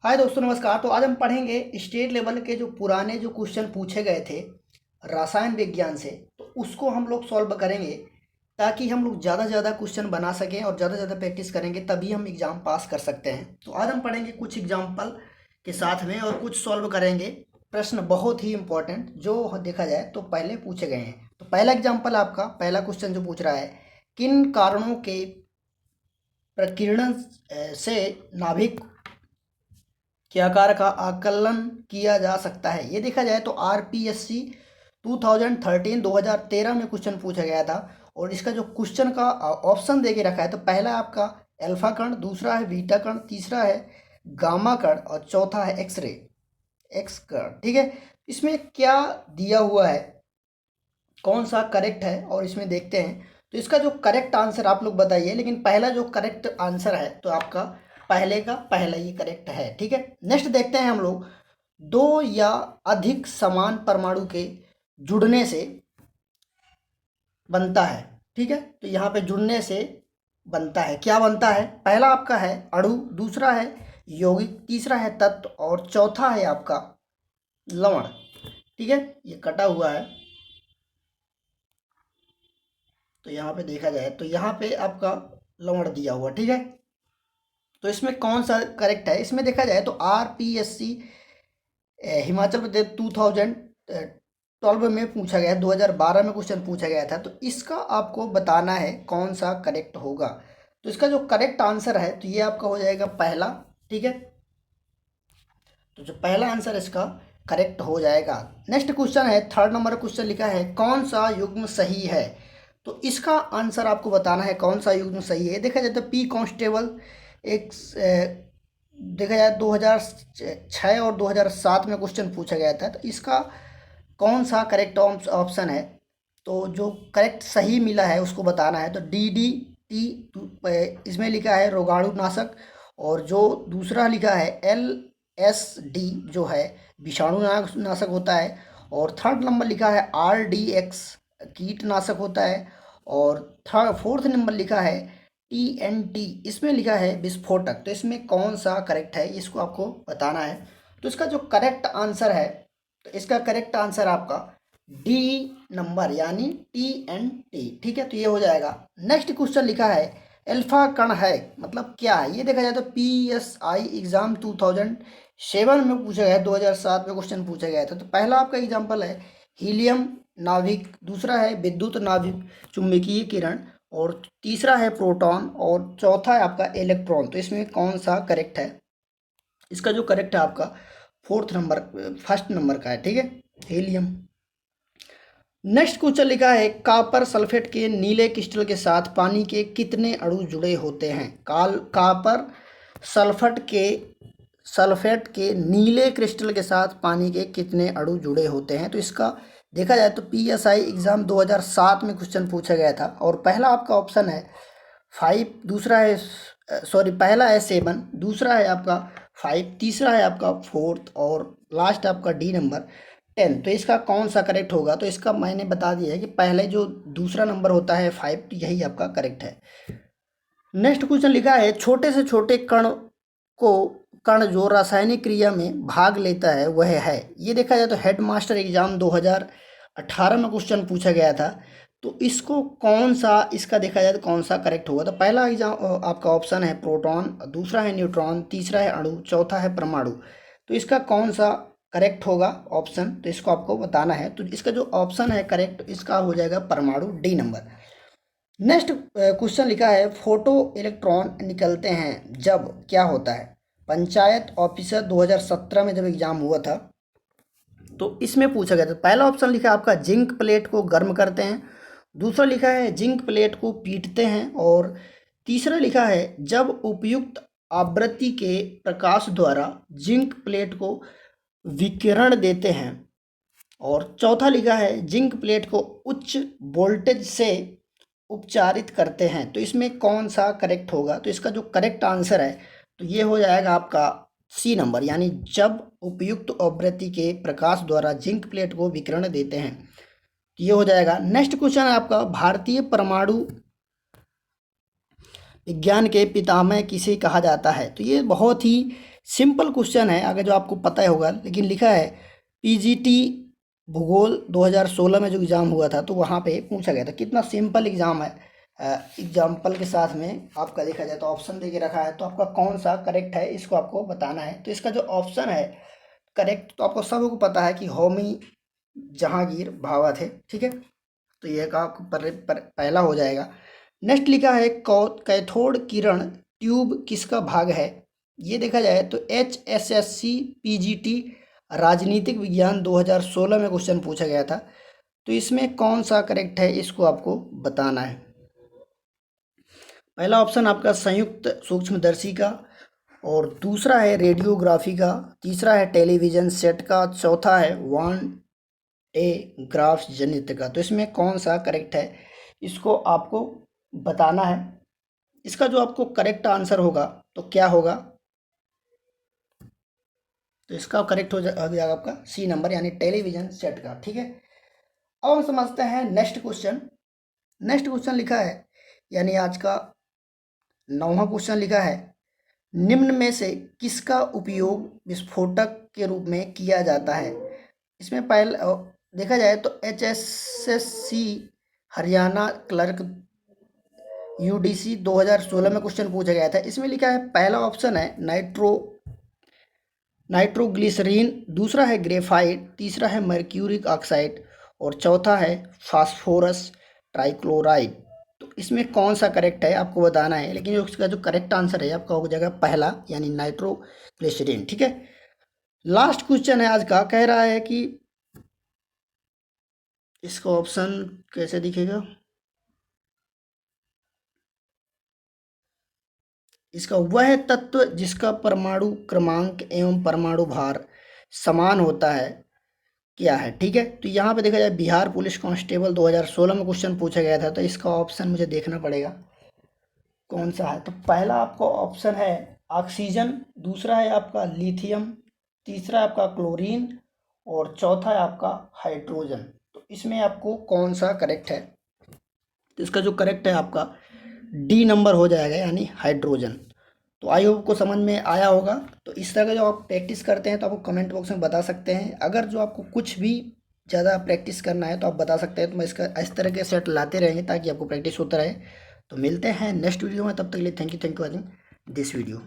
हाय दोस्तों, नमस्कार। तो आज हम पढ़ेंगे स्टेट लेवल के जो पुराने जो क्वेश्चन पूछे गए थे रसायन विज्ञान से, तो उसको हम लोग सॉल्व करेंगे ताकि हम लोग ज़्यादा से ज़्यादा क्वेश्चन बना सकें और ज़्यादा से ज़्यादा प्रैक्टिस करेंगे, तभी हम एग्ज़ाम पास कर सकते हैं। तो आज हम पढ़ेंगे कुछ एग्जाम्पल के साथ में और कुछ सॉल्व करेंगे। प्रश्न बहुत ही इंपॉर्टेंट जो देखा जाए तो पहले पूछे गए हैं। तो पहला एग्जाम्पल, आपका पहला क्वेश्चन जो पूछ रहा है, किन कारणों के प्रकीर्णन से नाभिक के आकार का आकलन किया जा सकता है। ये देखा जाए तो आरपीएससी 2013 में क्वेश्चन पूछा गया था और इसका जो क्वेश्चन का ऑप्शन दे के रखा है, तो पहला आपका अल्फा कण, दूसरा है बीटा कण, तीसरा है गामा कण और चौथा है एक्स कण। ठीक है, इसमें क्या दिया हुआ है, कौन सा करेक्ट है और इसमें देखते हैं। तो इसका जो करेक्ट आंसर आप लोग बताइए, लेकिन पहला जो करेक्ट आंसर है तो आपका पहले का पहला ही करेक्ट है। ठीक है, नेक्स्ट देखते हैं हम लोग, दो या अधिक समान परमाणु के जुड़ने से बनता है। ठीक है, तो यहाँ पे जुड़ने से बनता है, क्या बनता है? पहला आपका है अणु, दूसरा है यौगिक, तीसरा है तत्व और चौथा है आपका लवण। ठीक है, ये कटा हुआ है, तो यहाँ पे देखा जाए तो यहाँ पे आपका लवण दिया हुआ। ठीक है, तो इसमें कौन सा करेक्ट है? इसमें देखा जाए तो आरपीएससी हिमाचल प्रदेश 2012 में पूछा गया, 2012 में क्वेश्चन पूछा गया था। तो इसका आपको बताना है कौन सा करेक्ट होगा। तो इसका जो करेक्ट आंसर है तो ये आपका हो जाएगा पहला। ठीक है, तो जो पहला आंसर इसका करेक्ट हो जाएगा। नेक्स्ट क्वेश्चन है, थर्ड नंबर क्वेश्चन लिखा है, कौन सा युग्म सही है? तो इसका आंसर आपको बताना है कौन सा युग्म सही है। देखा जाए तो पी कांस्टेबल एक देखा जाए 2006 और 2007 में क्वेश्चन पूछा गया था। तो इसका कौन सा करेक्ट ऑप्शन है, तो जो करेक्ट सही मिला है उसको बताना है। तो DDT इसमें लिखा है रोगाणुनाशक, और जो दूसरा लिखा है LSD जो है विषाणु नाशक होता है, और थर्ड नंबर लिखा है RDX कीटनाशक होता है, और फोर्थ नंबर लिखा है TNT, इसमें लिखा है विस्फोटक। तो इसमें कौन सा करेक्ट है इसको आपको बताना है। तो इसका जो करेक्ट आंसर है, तो इसका करेक्ट आंसर आपका डी नंबर यानी TNT। ठीक है, तो ये हो जाएगा। नेक्स्ट क्वेश्चन लिखा है, अल्फा कण है मतलब क्या है? ये देखा जाए तो PSI एग्जाम 2007 में पूछा गया है, 2007 में क्वेश्चन पूछा गया था। तो पहला आपका एग्जाम्पल है हीलियम नाभिक, दूसरा है विद्युत नाभिक चुंबकीय किरण, और तीसरा है प्रोटॉन, और चौथा है आपका इलेक्ट्रॉन। तो इसमें कौन सा करेक्ट है? इसका जो करेक्ट है आपका फर्स्ट नंबर का है। ठीक है, हीलियम। नेक्स्ट क्वेश्चन लिखा है, कॉपर सल्फेट के नीले क्रिस्टल के साथ पानी के कितने अणु जुड़े होते हैं? कॉपर सल्फेट के नीले क्रिस्टल के साथ पानी के कितने अणु जुड़े होते हैं? तो इसका देखा जाए तो PSI एग्ज़ाम 2007 में क्वेश्चन पूछा गया था, और पहला आपका ऑप्शन है 5, दूसरा है पहला है 7, दूसरा है आपका 5, तीसरा है आपका 4 और लास्ट आपका डी नंबर 10। तो इसका कौन सा करेक्ट होगा? तो इसका मैंने बता दिया है कि पहले जो दूसरा नंबर होता है 5, तो यही आपका करेक्ट है। नेक्स्ट क्वेश्चन लिखा है, छोटे से छोटे कण जो रासायनिक क्रिया में भाग लेता है वह है। ये देखा जाए तो हेडमास्टर एग्जाम 2018 में क्वेश्चन पूछा गया था। तो इसको कौन सा, इसका देखा जाए तो कौन सा करेक्ट होगा? तो पहला एग्जाम आपका ऑप्शन है प्रोटॉन, दूसरा है न्यूट्रॉन, तीसरा है अणु, चौथा है परमाणु। तो इसका कौन सा करेक्ट होगा ऑप्शन, तो इसको आपको बताना है। तो इसका जो ऑप्शन है करेक्ट, इसका हो जाएगा परमाणु, डी नंबर। नेक्स्ट क्वेश्चन लिखा है, फोटो इलेक्ट्रॉन निकलते हैं जब क्या होता है? पंचायत ऑफिसर 2017 में जब एग्जाम हुआ था तो इसमें पूछा गया था। पहला ऑप्शन लिखा है आपका जिंक प्लेट को गर्म करते हैं, दूसरा लिखा है जिंक प्लेट को पीटते हैं, और तीसरा लिखा है जब उपयुक्त आवृत्ति के प्रकाश द्वारा जिंक प्लेट को विकिरण देते हैं, और चौथा लिखा है जिंक प्लेट को उच्च वोल्टेज से उपचारित करते हैं। तो इसमें कौन सा करेक्ट होगा? तो इसका जो करेक्ट आंसर है तो ये हो जाएगा आपका सी नंबर, यानी जब उपयुक्त आवृत्ति के प्रकाश द्वारा जिंक प्लेट को विकिरण देते हैं, तो ये हो जाएगा। नेक्स्ट क्वेश्चन है आपका, भारतीय परमाणु विज्ञान के पितामह किसे कहा जाता है? तो ये बहुत ही सिंपल क्वेश्चन है, आगे जो आपको पता ही होगा, लेकिन लिखा है पीजीटी भूगोल 2016 में जो एग्ज़ाम हुआ था तो वहाँ पे पूछा गया था। कितना सिंपल एग्ज़ाम है। एग्जाम्पल के साथ में आपका देखा जाए तो ऑप्शन दे के रखा है, तो आपका कौन सा करेक्ट है इसको आपको बताना है। तो इसका जो ऑप्शन है करेक्ट, तो आपको सबको पता है कि होमी जहांगीर भाभा थे, ठीक है। तो ये का पहला हो जाएगा। नेक्स्ट लिखा है कैथोड किरण ट्यूब किसका भाग है। ये देखा जाए तो HSSC PGT राजनीतिक विज्ञान 2016 में क्वेश्चन पूछा गया था। तो इसमें कौन सा करेक्ट है इसको आपको बताना है। पहला ऑप्शन आपका संयुक्त सूक्ष्मदर्शी का, और दूसरा है रेडियोग्राफी का, तीसरा है टेलीविज़न सेट का, चौथा है वन ए ग्राफ्स जनित्र का। तो इसमें कौन सा करेक्ट है इसको आपको बताना है। इसका जो आपको करेक्ट आंसर होगा तो क्या होगा, तो इसका करेक्ट हो जाएगा आपका सी नंबर, यानी टेलीविज़न सेट का, ठीक है। अब हम समझते हैं नेक्स्ट क्वेश्चन। नेक्स्ट क्वेश्चन लिखा है, यानी आज का 9वां क्वेश्चन लिखा है, निम्न में से किसका उपयोग विस्फोटक के रूप में किया जाता है। इसमें पहले देखा जाए तो HSSC हरियाणा क्लर्क UDC 2016 में क्वेश्चन पूछा गया था। इसमें लिखा है पहला ऑप्शन है नाइट्रोग्लिसरीन, दूसरा है ग्रेफाइट, तीसरा है मर्क्यूरिक ऑक्साइड और चौथा है फास्फोरस ट्राइक्लोराइड। तो इसमें कौन सा करेक्ट है आपको बताना है, लेकिन इसका जो करेक्ट आंसर है आपका हो जाएगा पहला, यानी नाइट्रोग्लिसरीन, ठीक है। लास्ट क्वेश्चन है आज का, कह रहा है कि इसका ऑप्शन कैसे दिखेगा, इसका वह तत्व जिसका परमाणु क्रमांक एवं परमाणु भार समान होता है क्या है, ठीक है। तो यहाँ पे देखा जाए बिहार पुलिस कांस्टेबल 2016 में क्वेश्चन पूछा गया था, तो इसका ऑप्शन मुझे देखना पड़ेगा कौन सा है। तो पहला आपका ऑप्शन है ऑक्सीजन, दूसरा है आपका लिथियम, तीसरा है आपका क्लोरीन और चौथा है आपका हाइड्रोजन। तो इसमें आपको कौन सा करेक्ट है, तो इसका जो करेक्ट है आपका डी नंबर हो जाएगा, यानी हाइड्रोजन। तो आई होप को समझ में आया होगा। तो इस तरह का जो आप प्रैक्टिस करते हैं तो आपको कमेंट बॉक्स में बता सकते हैं। अगर जो आपको कुछ भी ज़्यादा प्रैक्टिस करना है तो आप बता सकते हैं, तो मैं इसका इस तरह के सेट लाते रहेंगे ताकि आपको प्रैक्टिस होता रहे। तो मिलते हैं नेक्स्ट वीडियो में, तब तक के लिए thank you watching this video.